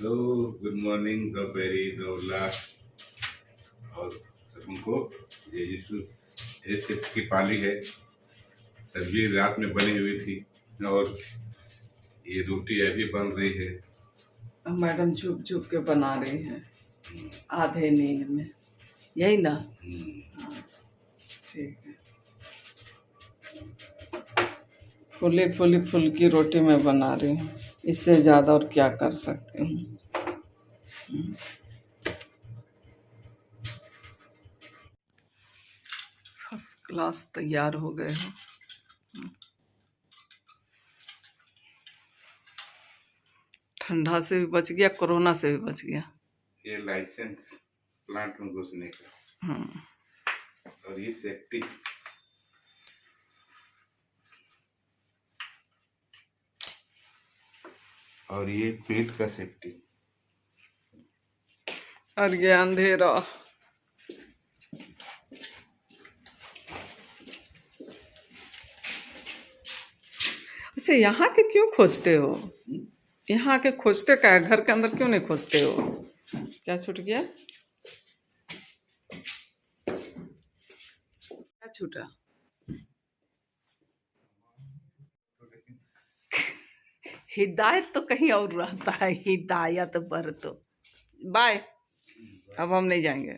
Hello, good morning, दोपहरी दोला और सबको। ये यीशु ऐसे की पाली है। सब्जी रात में बनी हुई थी और ये रोटी अभी बन रही है। मैडम छुप छुप के बना रही हैं आधे नींद में, यही ना। हाँ, ठीक है। फुली फुली फुल्की रोटी मैं बना रही हूँ, इससे ज़्यादा और क्या कर सकती हूँ। फर्स्ट क्लास तैयार हो गए हो। ठंडा से भी बच गया, कोरोना से भी बच गया। ये लाइसेंस प्लांट में घुसने का और ये सेफ्टी। और ये पेट का सेफ्टी। और ये अंधेरा। अच्छा, यहाँ के क्यों खोजते हो? यहाँ के खोजते क्या है? घर के अंदर क्यों नहीं खोजते हो? क्या छूट गया? क्या छूटा? हिदायत तो कहीं और रहता है, हिदायत पर तो बाय। अब हम नहीं जाएंगे।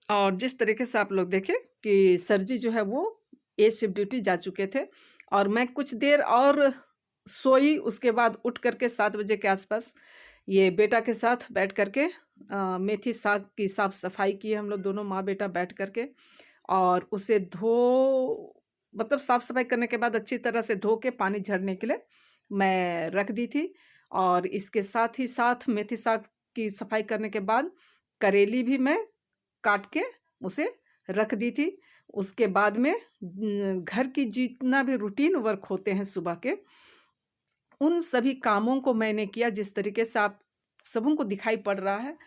और जिस तरीके से आप लोग देखे कि सर जी जो है वो ए शिफ्ट ड्यूटी जा चुके थे और मैं कुछ देर और सोई। उसके बाद उठ करके 7 बजे के आसपास ये बेटा के साथ बैठ करके मेथी साग की साफ सफाई की। हम लोग दोनों माँ बेटा बैठ करके और उसे मतलब साफ सफाई करने के बाद अच्छी तरह से धो के पानी झड़ने के लिए मैं रख दी थी। और इसके साथ ही साथ मेथी साग की सफाई करने के बाद करेली भी मैं काट के उसे रख दी थी। उसके बाद में घर की जितना भी रूटीन वर्क होते हैं सुबह के, उन सभी कामों को मैंने किया जिस तरीके से आप सबों को दिखाई पड़ रहा है।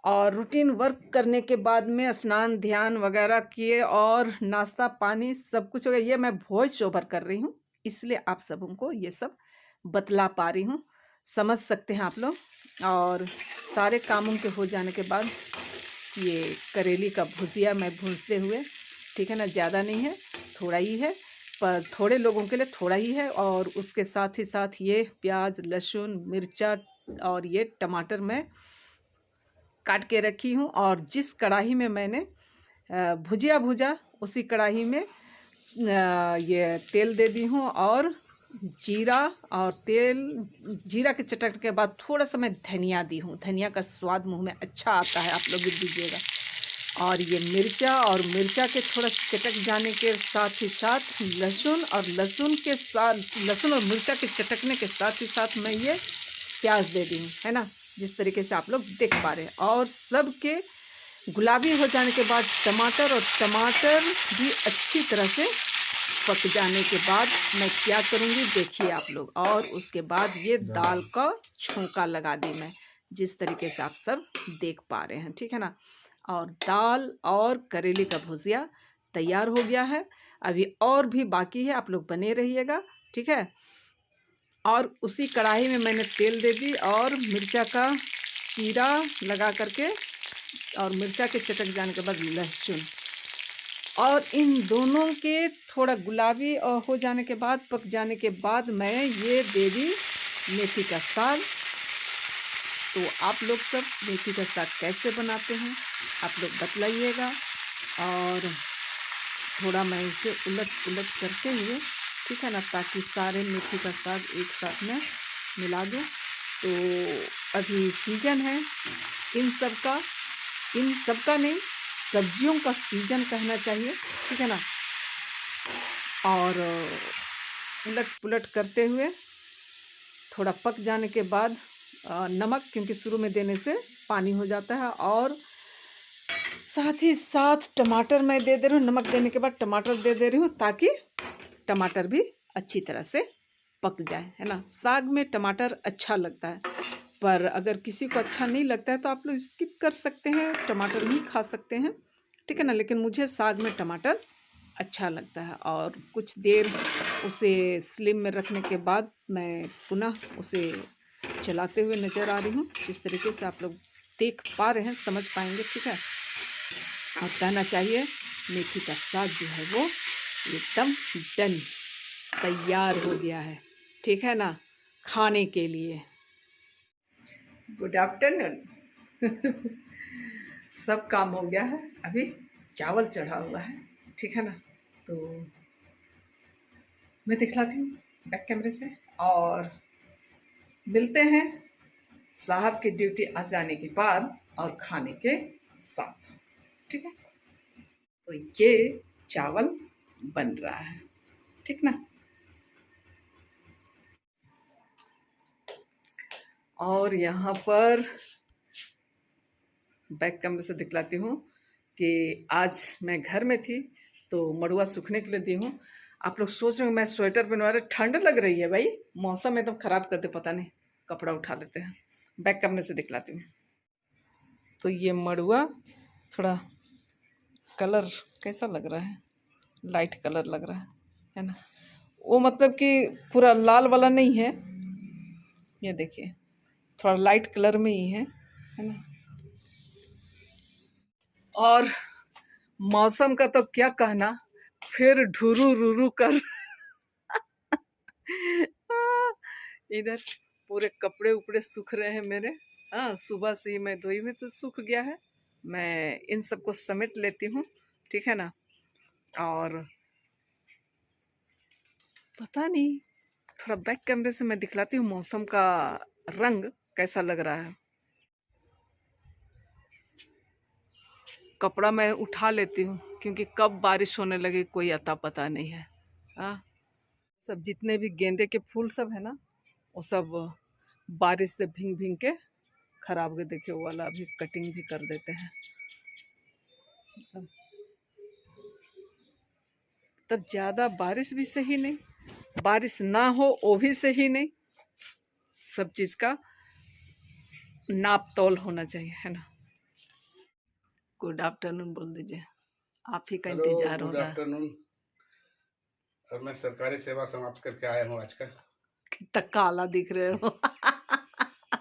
और रूटीन वर्क करने के बाद में स्नान ध्यान वगैरह किए और नाश्ता पानी सब कुछ हो गया। ये मैं वॉइस ओवर कर रही हूँ, इसलिए आप सबों को ये सब बतला पा रही हूँ, समझ सकते हैं आप लोग। और सारे कामों के हो जाने के बाद ये करेली का भुजिया मैं भूनते हुए, ठीक है ना, ज़्यादा नहीं है, थोड़ा ही है, पर थोड़े लोगों के लिए थोड़ा ही है। और उसके साथ ही साथ ये प्याज लहसुन मिर्चा और ये टमाटर मैं काट के रखी हूँ। और जिस कढ़ाई में मैंने भुजिया भुजा उसी कढ़ाई में ये तेल दे दी हूँ और जीरा और तेल, जीरा के चटक के बाद थोड़ा सा मैं धनिया दी हूँ। धनिया का स्वाद मुंह में अच्छा आता है, आप लोग भी दीजिएगा। और ये मिर्चा और मिर्चा के थोड़ा चटक जाने के साथ ही साथ लहसुन और लहसुन के साथ, लहसुन और मिर्चा के चटकने के साथ ही साथ मैं ये प्याज दे दी हूँ, है ना, जिस तरीके से आप लोग देख पा रहे हैं। और सब के गुलाबी हो जाने के बाद टमाटर, और टमाटर भी अच्छी तरह से पक जाने के बाद मैं क्या करूँगी देखिए आप लोग। और उसके बाद ये दाल का छोंका लगा दी मैं, जिस तरीके से आप सब देख पा रहे हैं, ठीक है ना। और दाल और करेले का भुजिया तैयार हो गया है, अभी और भी बाकी है, आप लोग बने रहिएगा, ठीक है। और उसी कढ़ाई में मैंने तेल दे दी और मिर्चा का चीरा लगा करके और मिर्चा के चटक जाने के बाद लहसुन, और इन दोनों के थोड़ा गुलाबी हो जाने के बाद, पक जाने के बाद मैं ये दे दी मेथी का साग। तो आप लोग सब मेथी का साग कैसे बनाते हैं आप लोग बतलाइएगा। और थोड़ा मैं इसे उलट पुलट करते हुए, ठीक है ना, ताकि सारे मेथी का साग एक साथ में मिला दूँ। तो अभी सीजन है इन सब का नहीं, सब्जियों का सीजन कहना चाहिए, ठीक है ना। और उलट पुलट करते हुए थोड़ा पक जाने के बाद नमक, क्योंकि शुरू में देने से पानी हो जाता है, और साथ ही साथ टमाटर मैं दे रही हूँ। नमक देने के बाद टमाटर दे रही हूँ ताकि टमाटर भी अच्छी तरह से पक जाए, है ना। साग में टमाटर अच्छा लगता है, पर अगर किसी को अच्छा नहीं लगता है तो आप लोग स्किप कर सकते हैं, टमाटर नहीं खा सकते हैं, ठीक है ना। लेकिन मुझे साग में टमाटर अच्छा लगता है। और कुछ देर उसे स्लिम में रखने के बाद मैं पुनः उसे चलाते हुए नज़र आ रही हूँ। जिस तरीके से आप लोग देख पा रहे हैं, समझ पाएंगे, ठीक है। और कहना चाहिए मेथी का साग जो है वो एकदम डन, तैयार हो गया है, ठीक है ना, खाने के लिए। Good afternoon. सब काम हो गया है, अभी चावल चढ़ा हुआ है, ठीक है ना। तो मैं दिखलाती हूँ बैक कैमरे से, और मिलते हैं साहब की ड्यूटी आ जाने के बाद और खाने के साथ, ठीक है। तो ये चावल बन रहा है, ठीक ना। और यहाँ पर बैक कैमरे से दिखलाती हूँ कि आज मैं घर में थी तो मड़ुआ सूखने के लिए दी हूँ। आप लोग सोच रहे हो मैं स्वेटर बनवा रहे, ठंड लग रही है भाई, मौसम एकदम ख़राब कर दे, पता नहीं, कपड़ा उठा लेते हैं। बैक कैमरे से दिखलाती हूँ। तो ये मड़ुआ थोड़ा कलर कैसा लग रहा है, लाइट कलर लग रहा है ना। वो मतलब कि पूरा लाल वाला नहीं है, ये देखिए थोड़ा लाइट कलर में ही है ना। और मौसम का तो क्या कहना, फिर ढुरू रुरू कर इधर पूरे कपड़े उपड़े सूख रहे हैं मेरे। हाँ, सुबह से ही मैं धोई में तो सूख गया है। मैं इन सबको समेट लेती हूँ, ठीक है ना। और पता नहीं, थोड़ा बैक कैमरे से मैं दिखलाती हूँ मौसम का रंग कैसा लग रहा है। कपड़ा मैं उठा लेती हूँ क्योंकि कब बारिश होने लगे कोई अता पता नहीं है। हाँ, सब जितने भी गेंदे के फूल सब है ना, वो सब बारिश से भींग भींग के खराब हो गए। देखिए वो वाला अभी कटिंग भी कर देते हैं। तब ज़्यादा बारिश भी सही नहीं, बारिश ना हो वो भी सही नहीं, सब चीज़ का नाप तोल होना चाहिए, है ना। गुड आफ्टरनून बोल दीजिए, आप ही का इंतजार हो गुड रहा है। आफ्टरनून। और मैं सरकारी सेवा समाप्त करके आया हूँ आज का। कितना काला दिख रहे हो।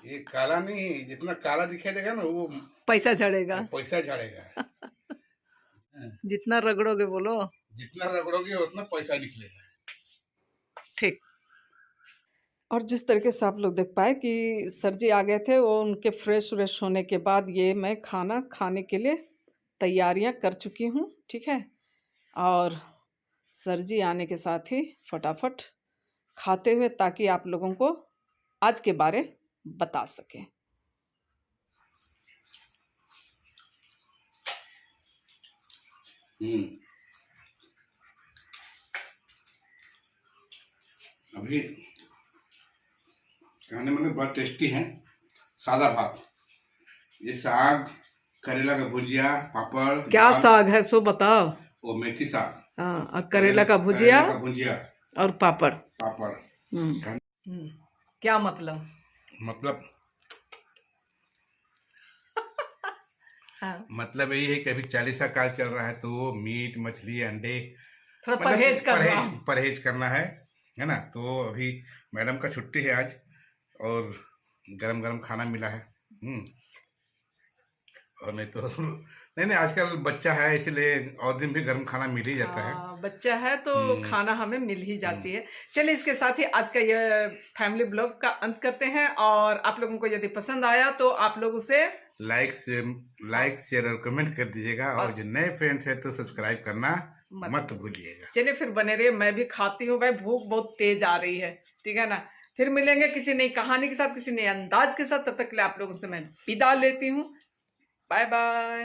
ये काला नहीं, जितना काला दिखाई देगा ना वो पैसा झड़ेगा, पैसा झड़ेगा। जितना रगड़ोगे बोलो, जितना रगड़ोगे उतना पैसा निकलेगा। ठीक। और जिस तरीके से आप लोग देख पाए कि सर जी आ गए थे, वो उनके फ्रेश व्रेश होने के बाद ये मैं खाना खाने के लिए तैयारियां कर चुकी हूँ, ठीक है। और सर जी आने के साथ ही फटाफट खाते हुए, ताकि आप लोगों को आज के बारे बता सकें। अभी खाने में बहुत टेस्टी है। सादा भात, ये साग, करेला का भुजिया, पापड़। क्या साग है सो बताओ। वो मेथी साग। हाँ, और करेला का भुजिया और पापड़। पापड़। क्या मतलब? मतलब हाँ, मतलब यही है कि अभी 40 का काल चल रहा है तो मीट मछली अंडे थोड़ा परहेज करना, परहेज करना है ना। तो अभी मैडम का छुट्टी है आज और गरम गरम खाना मिला है। और नहीं तो नहीं, आजकल बच्चा है इसलिए और दिन भी गर्म खाना मिल ही जाता है। बच्चा है तो खाना हमें मिल ही जाती है। चलिए, इसके साथ ही आज का ये फैमिली ब्लॉग का अंत करते हैं। और आप लोगों को यदि पसंद आया तो आप लोग उसे लाइक शेयर और कमेंट कर दीजिएगा। और जो नए फ्रेंड्स है तो सब्सक्राइब करना मत भूलिएगा। चलिए फिर बने रहिए, मैं भी खाती हूँ भाई, भूख बहुत तेज आ रही है, ठीक है ना। फिर मिलेंगे किसी नई कहानी के साथ, किसी नए अंदाज के साथ। तब तक के लिए आप लोगों से मैं विदा लेती हूँ। Bye bye.